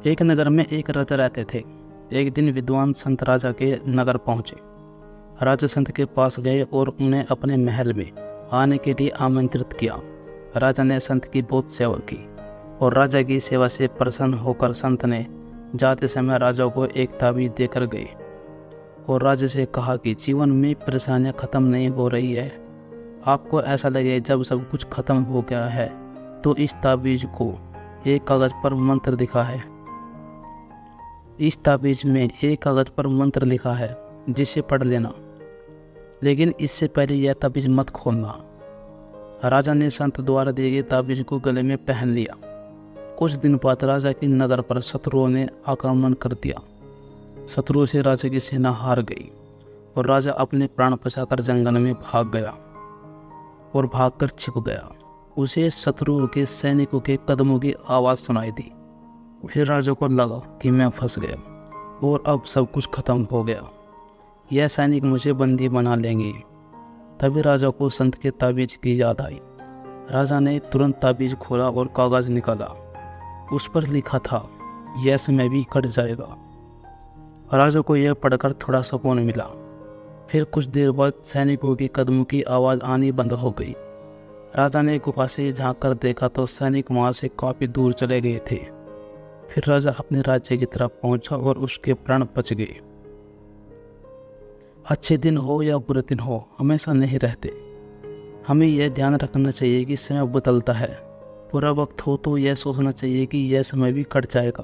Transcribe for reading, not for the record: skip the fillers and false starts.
एक नगर में एक राजा रहते थे। एक दिन विद्वान संत राजा के नगर पहुंचे। राजा संत के पास गए और उन्हें अपने महल में आने के लिए आमंत्रित किया। राजा ने संत की बहुत सेवा की और राजा की सेवा से प्रसन्न होकर संत ने जाते समय राजा को एक ताबीज देकर गए और राजा से कहा कि जीवन में परेशानियां खत्म नहीं हो रही है। आपको ऐसा लगे जब सब कुछ खत्म हो गया है तो इस ताबीज को एक कागज पर मंत्र लिखा है। इस ताबीज में एक कागज पर मंत्र लिखा है, जिसे पढ़ लेना, लेकिन इससे पहले यह ताबीज मत खोलना। राजा ने संत द्वारा दिए गए ताबीज को गले में पहन लिया। कुछ दिन बाद राजा के नगर पर शत्रुओं ने आक्रमण कर दिया। शत्रुओं से राजा की सेना हार गई और राजा अपने प्राण बचाकर जंगल में भाग गया और भागकर छिप गया। उसे शत्रुओं के सैनिकों के कदमों की आवाज़ सुनाई दी। फिर राजा को लगा कि मैं फंस गया और अब सब कुछ खत्म हो गया। यह सैनिक मुझे बंदी बना लेंगे। तभी राजा को संत के ताबीज की याद आई। राजा ने तुरंत ताबीज खोला और कागज निकाला। उस पर लिखा था, यह समय भी कट जाएगा। राजा को यह पढ़कर थोड़ा सुकून मिला। फिर कुछ देर बाद सैनिकों के कदमों की आवाज़ आनी बंद हो गई। राजा ने गुफा से झांक कर देखा तो सैनिक वहाँ से काफ़ी दूर चले गए थे। फिर राजा अपने राज्य की तरफ पहुंचा और उसके प्राण बच गए। अच्छे दिन हो या बुरे दिन हो, हमेशा नहीं रहते। हमें यह ध्यान रखना चाहिए कि समय बदलता है। बुरा वक्त हो तो यह सोचना चाहिए कि यह समय भी कट जाएगा।